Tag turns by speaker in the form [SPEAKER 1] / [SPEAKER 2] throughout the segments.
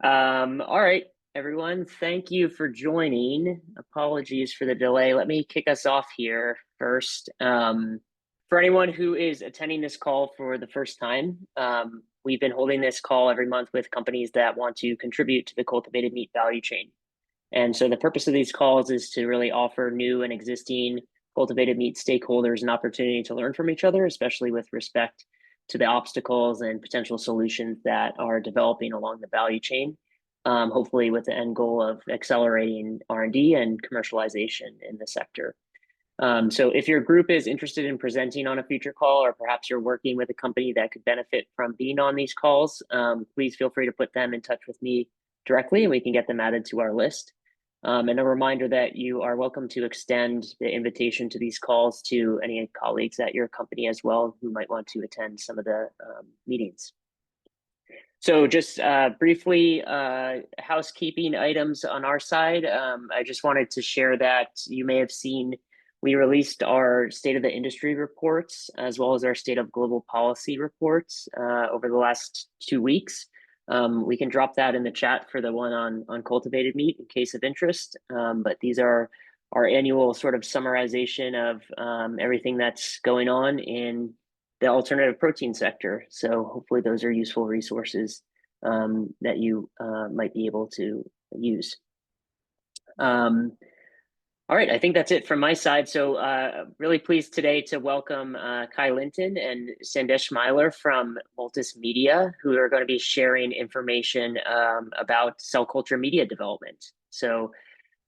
[SPEAKER 1] All right, everyone. Thank you for joining. Apologies for the delay. Let me kick us off here first. For anyone who is attending this call for the first time, we've been holding this call every month with companies that want to contribute to the cultivated meat value chain. And so the purpose of these calls is to really offer new and existing cultivated meat stakeholders an opportunity to learn from each other, especially with respect to the obstacles and potential solutions that are developing along the value chain, hopefully with the end goal of accelerating R&D and commercialization in the sector. So if your group is interested in presenting on a future call, or perhaps you're working with a company that could benefit from being on these calls, please feel free to put them in touch with me directly and we can get them added to our list. And a reminder that you are welcome to extend the invitation to these calls to any colleagues at your company as well who might want to attend some of the meetings. So just briefly, housekeeping items on our side. I just wanted to share that you may have seen we released our State of the Industry reports as well as our State of Global Policy reports over the last 2 weeks. We can drop that in the chat for the one on cultivated meat in case of interest. But these are our annual sort of summarization of everything that's going on in the alternative protein sector. So hopefully those are useful resources that you might be able to use. All right, I think that's it from my side. So really pleased today to welcome Kai Linton and Sandesh Meyler from Multus Media, who are going to be sharing information about cell culture media development. So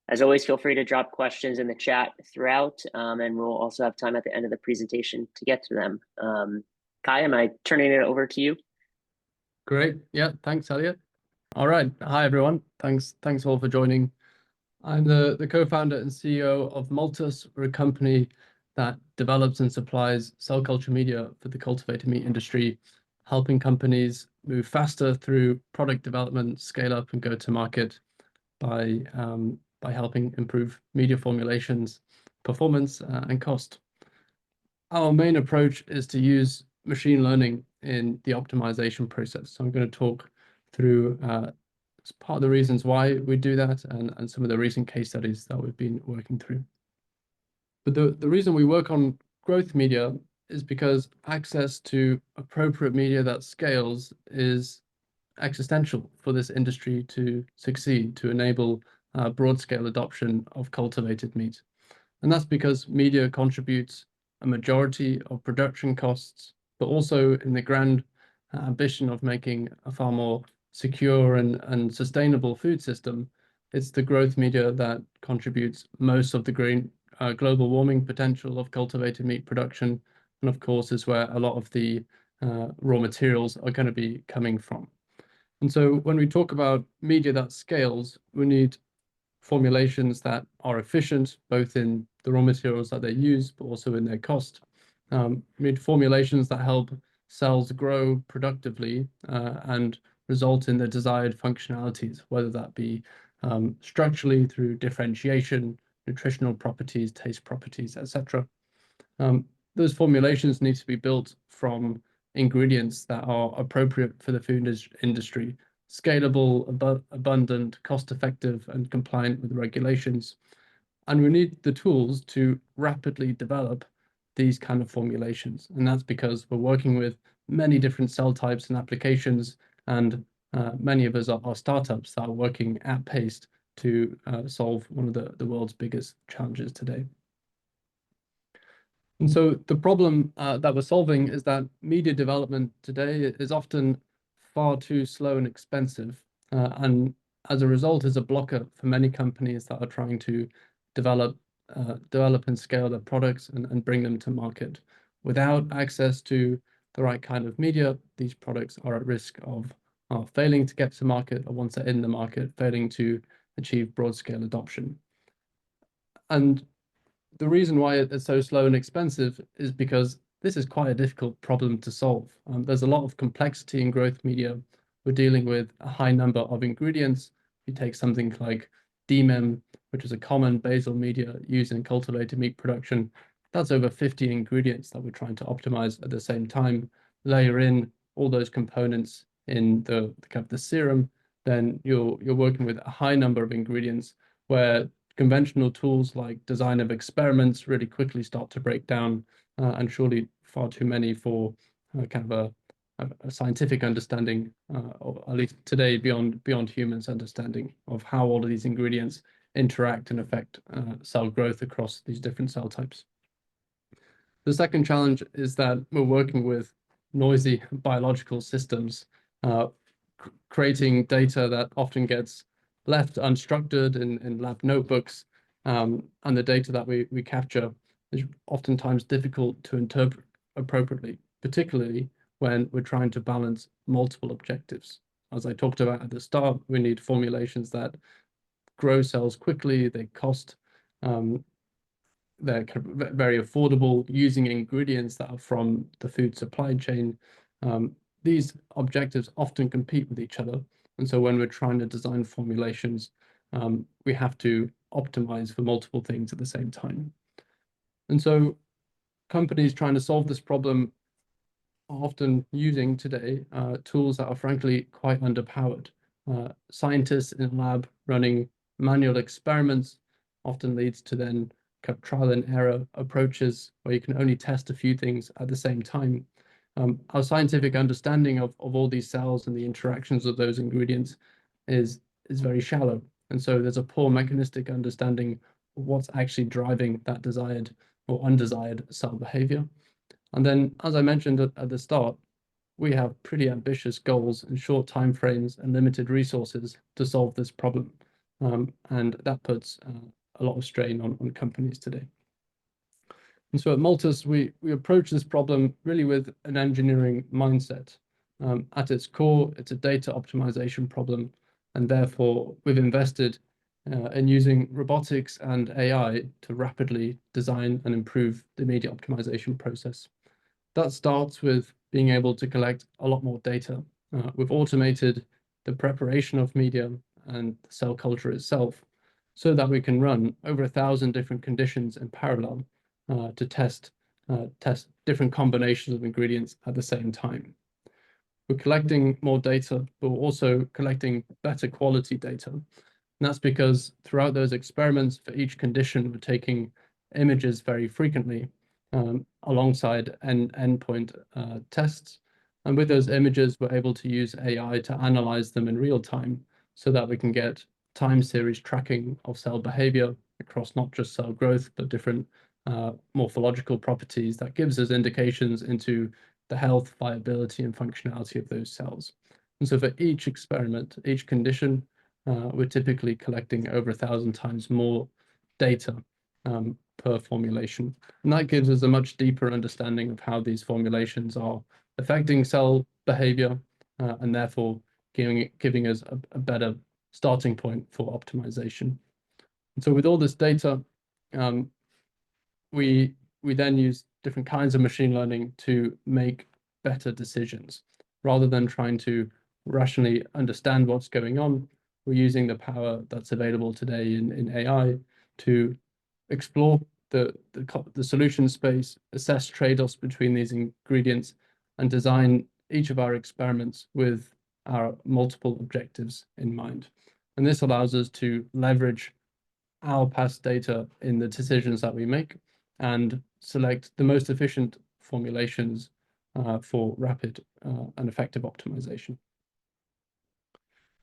[SPEAKER 1] as always, feel free to drop questions in the chat throughout, and we'll also have time at the end of the presentation to get to them. Kai, am I turning it over to you?
[SPEAKER 2] Great. Yeah, thanks, Elliot. All right. Hi, everyone. Thanks all for joining. I'm the co-founder and CEO of Multus. We're a company that develops and supplies cell culture media for the cultivated meat industry, helping companies move faster through product development, scale up, and go to market by helping improve media formulations, performance, and cost. Our main approach is to use machine learning in the optimization process. So I'm going to talk through part of the reasons why we do that and some of the recent case studies that we've been working through. But the reason we work on growth media is because access to appropriate media that scales is existential for this industry to succeed, to enable broad scale adoption of cultivated meat. And that's because media contributes a majority of production costs, but also in the grand ambition of making a far more secure and sustainable food system, it's the growth media that contributes most of the global warming potential of cultivated meat production, and of course is where a lot of the raw materials are going to be coming from. And so when we talk about media that scales, we need formulations that are efficient, both in the raw materials that they use, but also in their cost. We need formulations that help cells grow productively and result in the desired functionalities, whether that be structurally through differentiation, nutritional properties, taste properties, etc. Those formulations need to be built from ingredients that are appropriate for the food industry, scalable, abundant, cost-effective, and compliant with regulations. And we need the tools to rapidly develop these kind of formulations. And that's because we're working with many different cell types and applications, and many of us are startups that are working at pace to solve one of the world's biggest challenges today. And so the problem that we're solving is that media development today is often far too slow and expensive, and as a result is a blocker for many companies that are trying to develop and scale their products and bring them to market. Without access to the right kind of media, these products are at risk of failing to get to market, or once they're in the market, failing to achieve broad scale adoption. And the reason why it's so slow and expensive is because this is quite a difficult problem to solve. There's a lot of complexity in growth media. We're dealing with a high number of ingredients. If you take something like DMEM, which is a common basal media used in cultivated meat production, that's over 50 ingredients that we're trying to optimize at the same time, layer in all those components in the serum, then you're working with a high number of ingredients where conventional tools like design of experiments really quickly start to break down, and surely far too many for kind of a scientific understanding, or at least today beyond humans understanding of how all of these ingredients interact and affect cell growth across these different cell types. The second challenge is that we're working with noisy biological systems, creating data that often gets left unstructured in lab notebooks, and the data that we capture is oftentimes difficult to interpret appropriately, particularly when we're trying to balance multiple objectives. As I talked about at the start, we need formulations that grow cells quickly, they cost, they're very affordable, using ingredients that are from the food supply chain. These objectives often compete with each other. And so when we're trying to design formulations, we have to optimize for multiple things at the same time. And so companies trying to solve this problem are often using today tools that are frankly quite underpowered. Scientists in a lab running manual experiments often leads to then trial and error approaches where you can only test a few things at the same time. Our scientific understanding of all these cells and the interactions of those ingredients is very shallow. And so there's a poor mechanistic understanding of what's actually driving that desired or undesired cell behavior. And then, as I mentioned at the start, we have pretty ambitious goals and short timeframes and limited resources to solve this problem. And that puts a lot of strain on companies today. And so at Multus, we approach this problem really with an engineering mindset. At its core, it's a data optimization problem, and therefore we've invested in using robotics and AI to rapidly design and improve the media optimization process. That starts with being able to collect a lot more data. We've automated the preparation of media and the cell culture itself so that we can run over 1,000 different conditions in parallel to test different combinations of ingredients at the same time. We're collecting more data, but we're also collecting better quality data. And that's because throughout those experiments, for each condition, we're taking images very frequently alongside endpoint tests. And with those images, we're able to use AI to analyze them in real time so that we can get time series tracking of cell behavior across not just cell growth, but different morphological properties that gives us indications into the health, viability, and functionality of those cells. And so for each experiment, each condition, we're typically collecting over 1,000 times more data per formulation. And that gives us a much deeper understanding of how these formulations are affecting cell behavior, and therefore giving us a better starting point for optimization. And so with all this data, we then use different kinds of machine learning to make better decisions. Rather than trying to rationally understand what's going on, we're using the power that's available today in AI to explore the solution space, assess trade-offs between these ingredients, and design each of our experiments with our multiple objectives in mind. And this allows us to leverage our past data in the decisions that we make and select the most efficient formulations for rapid and effective optimization.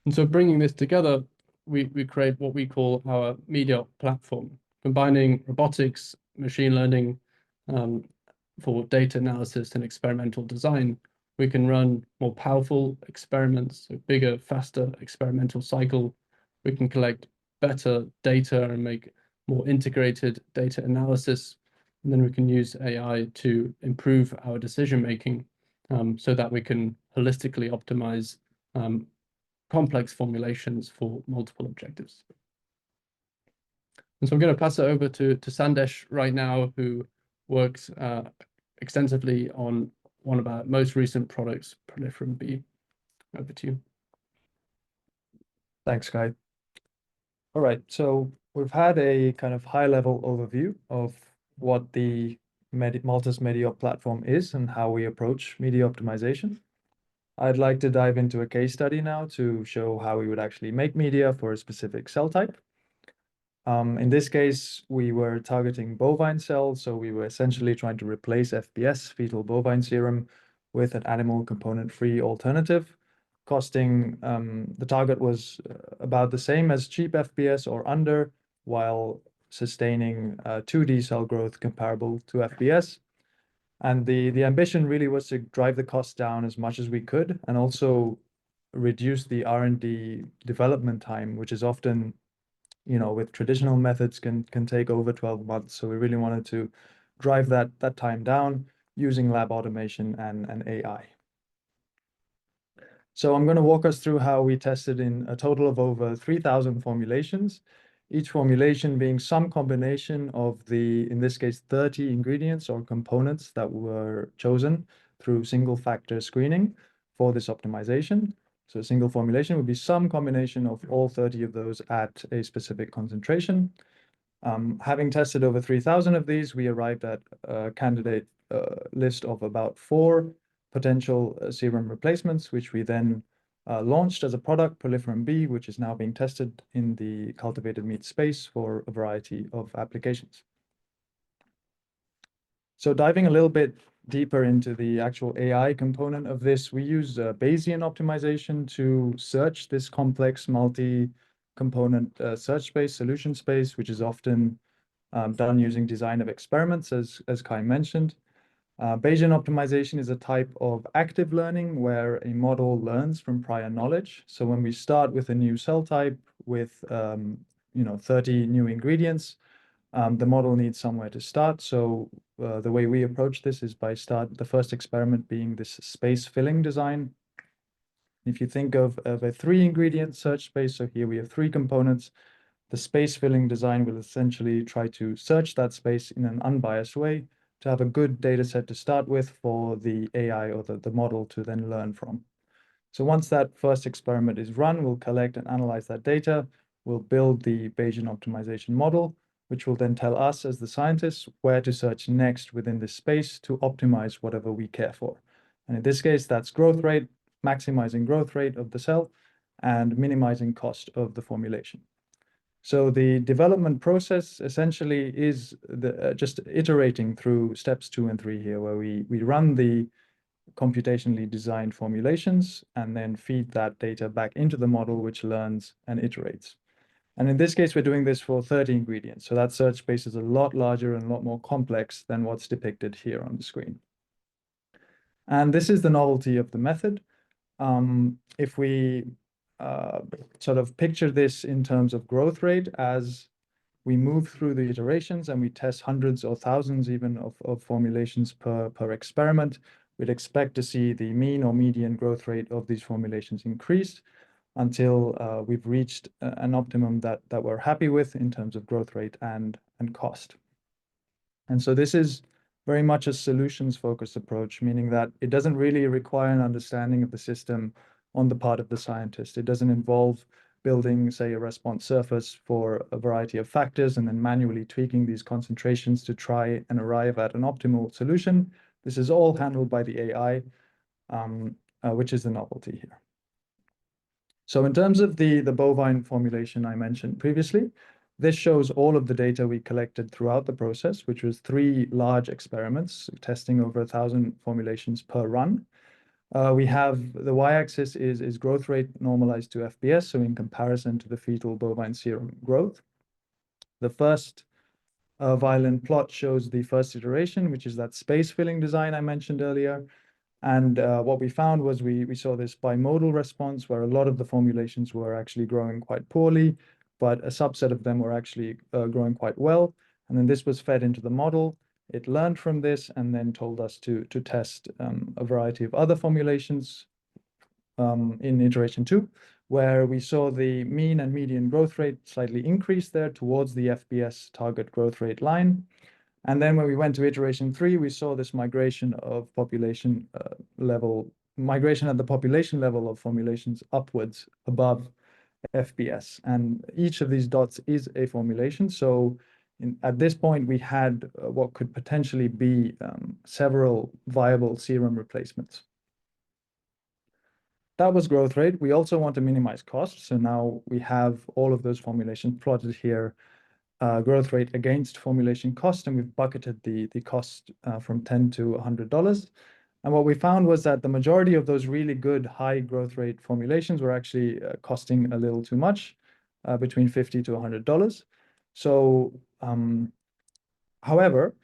[SPEAKER 2] And so bringing this together, we create what we call our MediOP platform, combining robotics, machine learning for data analysis and experimental design. We can run more powerful experiments, a bigger, faster experimental cycle. We can collect better data and make more integrated data analysis. And then we can use AI to improve our decision-making so that we can holistically optimize complex formulations for multiple objectives. And so I'm going to pass it over to Sandesh right now, who works extensively on one of our most recent products, Proliferum B. Over to you.
[SPEAKER 3] Thanks, Kai. All right, so we've had a kind of high-level overview of what the Multus MediOP platform is and how we approach media optimization. I'd like to dive into a case study now to show how we would actually make media for a specific cell type. In this case, we were targeting bovine cells, so we were essentially trying to replace FBS, fetal bovine serum, with an animal component-free alternative. Costing, the target was about the same as cheap FBS or under, while sustaining 2D cell growth comparable to FBS. And the ambition really was to drive the cost down as much as we could, and also reduce the R&D development time, which is often, with traditional methods can take over 12 months. So we really wanted to drive that time down using lab automation and AI. So I'm going to walk us through how we tested in a total of over 3,000 formulations, each formulation being some combination of in this case, 30 ingredients or components that were chosen through single factor screening for this optimization. So a single formulation would be some combination of all 30 of those at a specific concentration. Having tested over 3,000 of these, we arrived at a candidate list of about 4 potential serum replacements, which we then launched as a product, Proliferum B, which is now being tested in the cultivated meat space for a variety of applications. So diving a little bit deeper into the actual AI component of this, we use Bayesian optimization to search this complex multi-component search space, solution space, which is often done using design of experiments, as Kai mentioned. Bayesian optimization is a type of active learning where a model learns from prior knowledge. So when we start with a new cell type with 30 new ingredients, the model needs somewhere to start. So the way we approach this is by the first experiment being this space filling design. If you think of a 3-ingredient search space, so here we have 3 components, the space filling design will essentially try to search that space in an unbiased way to have a good data set to start with for the AI or the model to then learn from. So once that first experiment is run, we'll collect and analyze that data. We'll build the Bayesian optimization model, which will then tell us as the scientists where to search next within this space to optimize whatever we care for. And in this case, that's growth rate, maximizing growth rate of the cell, and minimizing cost of the formulation. So the development process essentially is just iterating through steps 2 and 3 here, where we run the computationally designed formulations and then feed that data back into the model, which learns and iterates. And in this case, we're doing this for 30 ingredients. So that search space is a lot larger and a lot more complex than what's depicted here on the screen. And this is the novelty of the method. If we sort of picture this in terms of growth rate, as we move through the iterations and we test hundreds or thousands even of formulations per experiment, we'd expect to see the mean or median growth rate of these formulations increase until we've reached an optimum that we're happy with in terms of growth rate and cost. And so this is very much a solutions-focused approach, meaning that it doesn't really require an understanding of the system on the part of the scientist. It doesn't involve building, say, a response surface for a variety of factors and then manually tweaking these concentrations to try and arrive at an optimal solution. This is all handled by the AI, which is the novelty here. So in terms of the bovine formulation I mentioned previously, this shows all of the data we collected throughout the process, which was 3 large experiments testing over 1,000 formulations per run. We have the y-axis is growth rate normalized to FBS, so in comparison to the fetal bovine serum growth. The first violin plot shows the first iteration, which is that space filling design I mentioned earlier. And what we found was we saw this bimodal response where a lot of the formulations were actually growing quite poorly, but a subset of them were actually growing quite well. And then this was fed into the model. It learned from this and then told us to test a variety of other formulations in iteration 2, where we saw the mean and median growth rate slightly increase there towards the FBS target growth rate line. And then when we went to iteration 3, we saw this migration of migration at the population level of formulations upwards above FBS. And each of these dots is a formulation. So at this point, we had what could potentially be several viable serum replacements. that was growth rate. We also want to minimize costs. So now we have all of those formulations plotted here, growth rate against formulation cost, and we've bucketed the cost from $10 to $100. And what we found was that the majority of those really good high growth rate formulations were actually costing a little too much, between $50 to $100. So, however,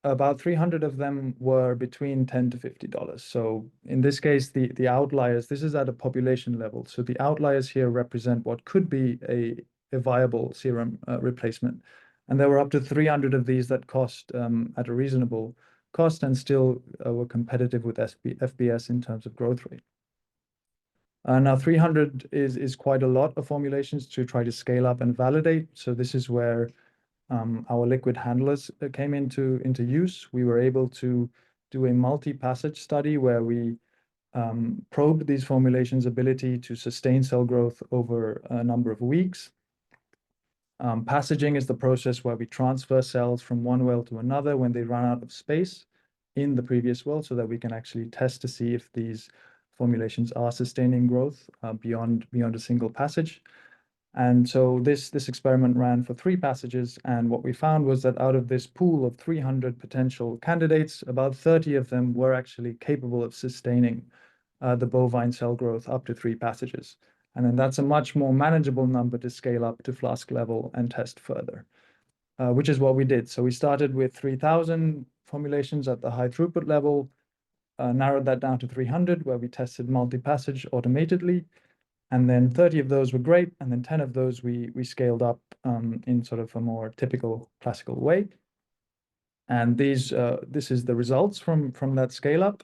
[SPEAKER 3] about 300 of them were between $10 to $50. So in this case, the outliers, this is at a population level. So the outliers here represent what could be a viable serum replacement. And there were up to 300 of these that cost at a reasonable cost and still were competitive with FBS in terms of growth rate. Now 300 is quite a lot of formulations to try to scale up and validate. So this is where our liquid handlers came into use. We were able to do a multi-passage study where we probed these formulations' ability to sustain cell growth over a number of weeks. Passaging is the process where we transfer cells from one well to another when they run out of space in the previous well, so that we can actually test to see if these formulations are sustaining growth beyond a single passage. And so this experiment ran for 3 passages, and what we found was that out of this pool of 300 potential candidates, about 30 of them were actually capable of sustaining the bovine cell growth up to 3 passages. And then that's a much more manageable number to scale up to flask level and test further, which is what we did. So we started with 3,000 formulations at the high throughput level, narrowed that down to 300, where we tested multi-passage automatedly. And then 30 of those were great, and then 10 of those we scaled up in sort of a more typical classical way. And this is the results from that scale up.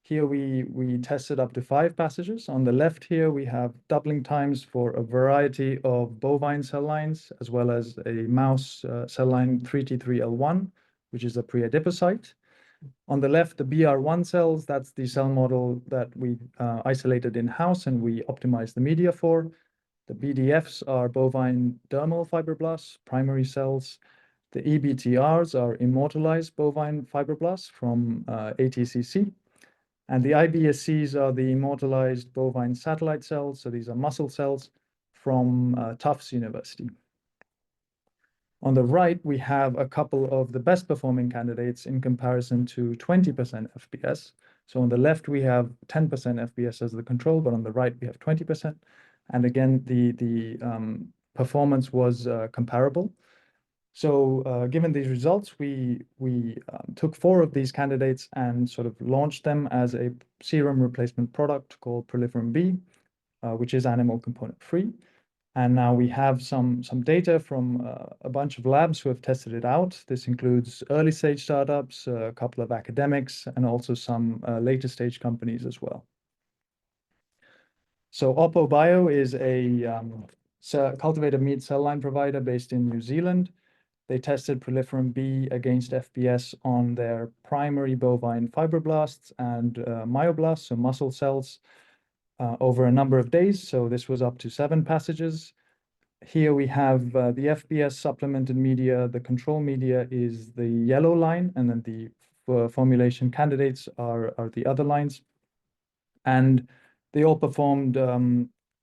[SPEAKER 3] Here we tested up to 5 passages. On the left here, we have doubling times for a variety of bovine cell lines, as well as a mouse cell line 3T3L1, which is a pre-adipocyte. On the left, the BR1 cells, that's the cell model that we isolated in-house and we optimized the media for. The BDFs are bovine dermal fibroblasts, primary cells. The EBTRs are immortalized bovine fibroblasts from ATCC. And the iBSCs are the immortalized bovine satellite cells. So these are muscle cells from Tufts University. On the right, we have a couple of the best performing candidates in comparison to 20% FBS. So on the left, we have 10% FBS as the control, but on the right, we have 20%. And again, the performance was comparable. So given these results, we took 4 of these candidates and sort of launched them as a serum replacement product called Proliferum B, which is animal component free. And now we have some data from a bunch of labs who have tested it out. This includes early stage startups, a couple of academics, and also some later stage companies as well. So Oppo Bio is a cultivated meat cell line provider based in New Zealand. They tested Proliferum B against FBS on their primary bovine fibroblasts and myoblasts, so muscle cells, over a number of days. So this was up to 7 passages. Here we have the FBS supplemented media. The control media is the yellow line, and then the formulation candidates are the other lines. And they all performed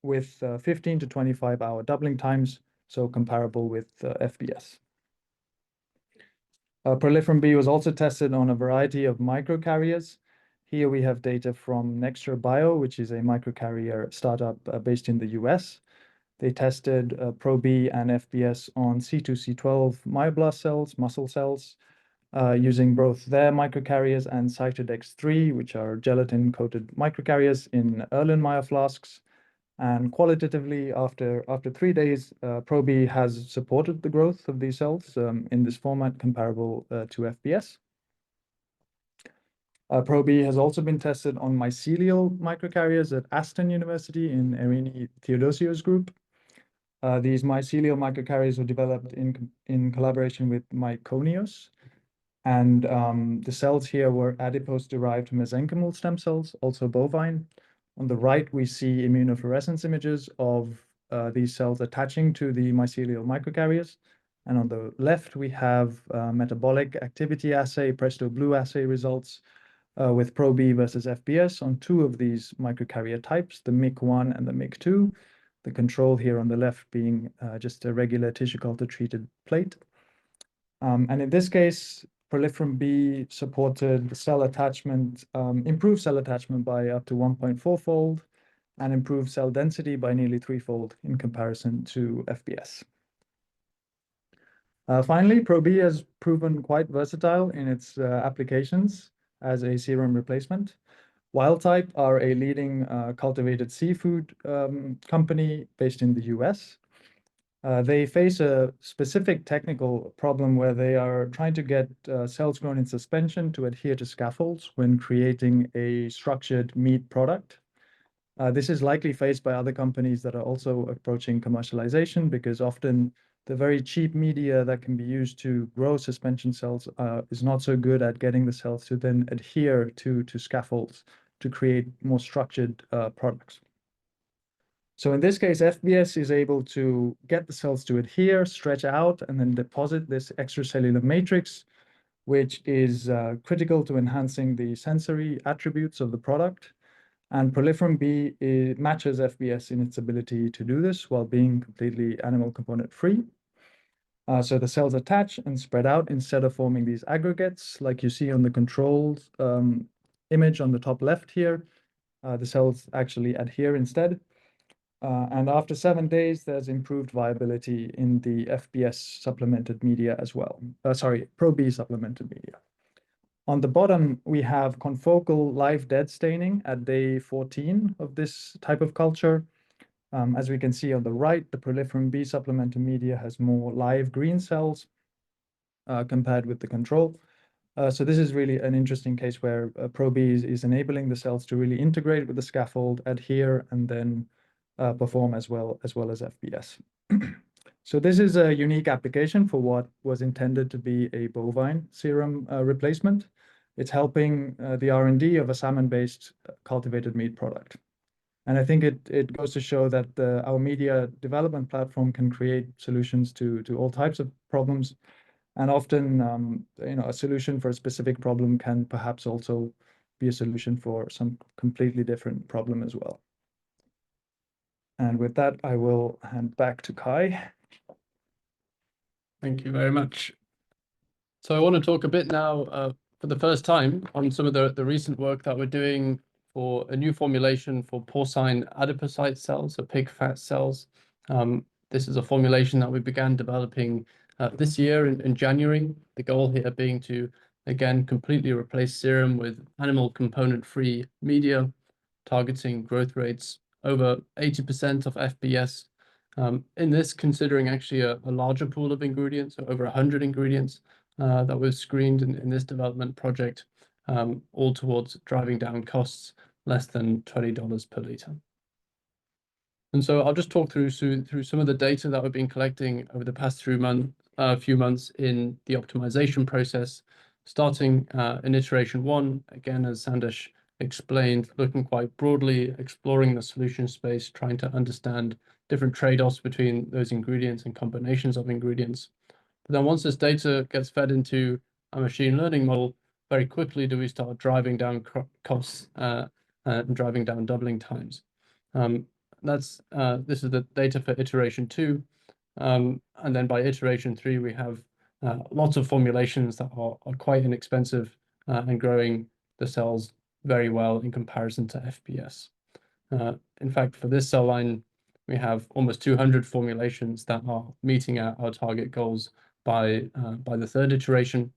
[SPEAKER 3] with 15 to 25 hour doubling times, so comparable with FBS. Proliferum B was also tested on a variety of microcarriers. Here we have data from Nexture Bio, which is a microcarrier startup based in the US. They tested Pro-B and FBS on C2C12 myoblast cells, muscle cells, using both their microcarriers and Cytodex3, which are gelatin-coated microcarriers in Erlen myoflasks. And qualitatively, after 3 days, Pro-B has supported the growth of these cells in this format comparable to FBS. Pro-B has also been tested on mycelial microcarriers at Aston University in Irini Theodosio's group. These mycelial microcarriers were developed in collaboration with Myconius. And the cells here were adipose-derived mesenchymal stem cells, also bovine. On the right, we see immunofluorescence images of these cells attaching to the mycelial microcarriers. And on the left, we have metabolic activity assay, Presto Blue assay results with Pro-B versus FBS on 2 of these microcarrier types, the MIC1 and the MIC2, the control here on the left being just a regular tissue culture treated plate. And in this case, proliferin B supported cell attachment, improved cell attachment by up to 1.4-fold, and improved cell density by nearly 3-fold in comparison to FBS. Finally, Pro-B has proven quite versatile in its applications as a serum replacement. Wildtype are a leading cultivated seafood company based in the US. They face a specific technical problem where they are trying to get cells grown in suspension to adhere to scaffolds when creating a structured meat product. This is likely faced by other companies that are also approaching commercialization, because often the very cheap media that can be used to grow suspension cells is not so good at getting the cells to then adhere to scaffolds to create more structured products. So in this case, FBS is able to get the cells to adhere, stretch out, and then deposit this extracellular matrix, which is critical to enhancing the sensory attributes of the product. And proliferin B matches FBS in its ability to do this while being completely animal component free. So the cells attach and spread out instead of forming these aggregates, like you see on the controls image on the top left here. The cells actually adhere instead. And after 7 days, there's improved viability in the FBS supplemented media as well. Pro-B supplemented media. On the bottom, we have confocal live dead staining at day 14 of this type of culture. As we can see on the right, the proliferin B supplemented media has more live green cells compared with the control. So this is really an interesting case where Pro-B is enabling the cells to really integrate with the scaffold, adhere, and then perform as well as FBS. So this is a unique application for what was intended to be a bovine serum replacement. It's helping the R&D of a salmon-based cultivated meat product. And I think it goes to show that our media development platform can create solutions to all types of problems. And often, a solution for a specific problem can perhaps also be a solution for some completely different problem as well. And with that, I will hand back to Kai.
[SPEAKER 2] Thank you very much. So I want to talk a bit now, for the first time, on some of the recent work that we're doing for a new formulation for porcine adipocyte cells, so pig fat cells. This is a formulation that we began developing this year in January. The goal here being to, again, completely replace serum with animal component-free media, targeting growth rates over 80% of FBS. In this, considering actually a larger pool of ingredients, so over 100 ingredients that were screened in this development project, all towards driving down costs less than $20 per liter. And so I'll just talk through some of the data that we've been collecting over the past few months in the optimization process, starting in iteration 1, again, as Sandesh explained, looking quite broadly, exploring the solution space, trying to understand different trade-offs between those ingredients and combinations of ingredients. But then once this data gets fed into a machine learning model, very quickly do we start driving down costs and driving down doubling times. This is the data for iteration 2. And then by iteration 3, we have lots of formulations that are quite inexpensive and growing the cells very well in comparison to FBS. In fact, for this cell line, we have almost 200 formulations that are meeting our target goals by the 3rd iteration.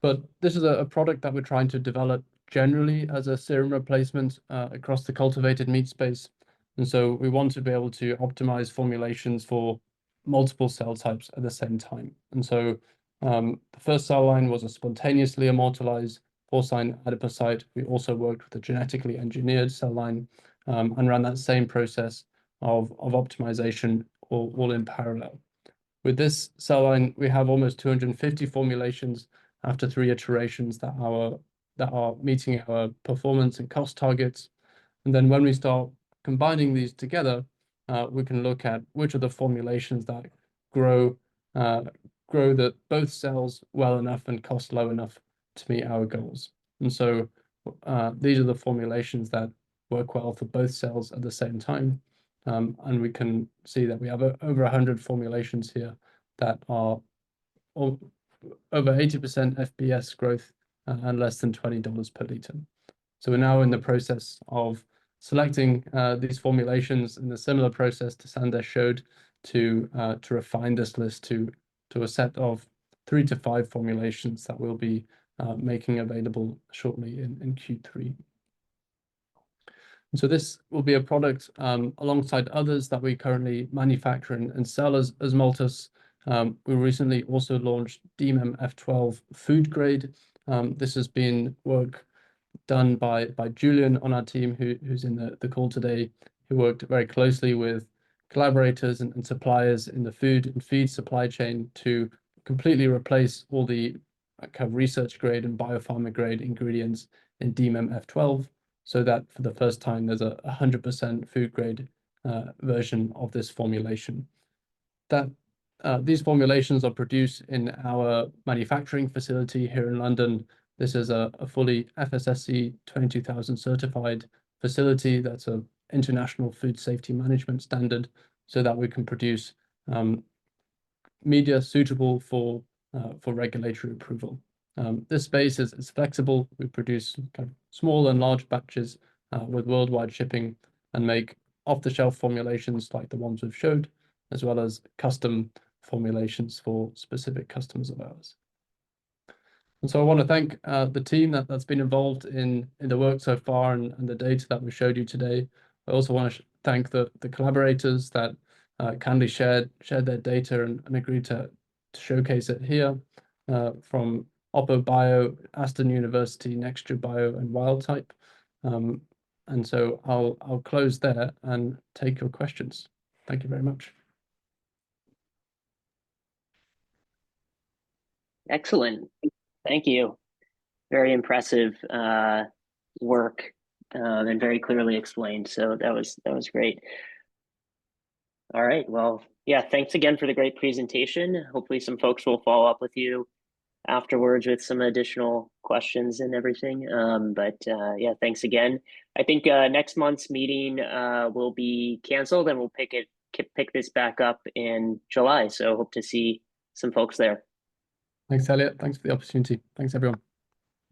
[SPEAKER 2] But this is a product that we're trying to develop generally as a serum replacement across the cultivated meat space. And so we want to be able to optimize formulations for multiple cell types at the same time. And so the first cell line was a spontaneously immortalized porcine adipocyte. We also worked with a genetically engineered cell line and ran that same process of optimization all in parallel. With this cell line, we have almost 250 formulations after 3 iterations that are meeting our performance and cost targets. And then when we start combining these together, we can look at which of the formulations that grow both cells well enough and cost low enough to meet our goals. And so these are the formulations that work well for both cells at the same time. And we can see that we have over 100 formulations here that are over 80% FPS growth and less than $20 per liter. So we're now in the process of selecting these formulations in a similar process to Sandesh showed to refine this list to a set of 3 to 5 formulations that we'll be making available shortly in Q3. And so this will be a product alongside others that we currently manufacture and sell as Multus. We recently also launched DMEM F12 food grade. This has been work done by Julian on our team, who's in the call today, who worked very closely with collaborators and suppliers in the food and feed supply chain to completely replace all the kind of research grade and biopharma grade ingredients in DMEM F12, so that for the first time there's a 100% food grade version of this formulation. These formulations are produced in our manufacturing facility here in London. This is a fully FSSC 22000 certified facility that's an international food safety management standard, so that we can produce media suitable for regulatory approval. This space is flexible. We produce kind of small and large batches with worldwide shipping and make off-the-shelf formulations like the ones we've showed, as well as custom formulations for specific customers of ours. And so I want to thank the team that's been involved in the work so far and the data that we showed you today. I also want to thank the collaborators that kindly shared their data and agreed to showcase it here from Oppo Bio, Aston University, Nexture Bio, and Wildtype. And so I'll close there and take your questions. Thank you very much.
[SPEAKER 1] Excellent. Thank you. Very impressive work and very clearly explained. So that was great. All right. Well, yeah, thanks again for the great presentation. Hopefully some folks will follow up with you afterwards with some additional questions and everything. Yeah, thanks again. I think next month's meeting will be canceled, and we'll pick this back up in July. So hope to see some folks there.
[SPEAKER 2] Thanks, Elliot. Thanks for the opportunity. Thanks, everyone.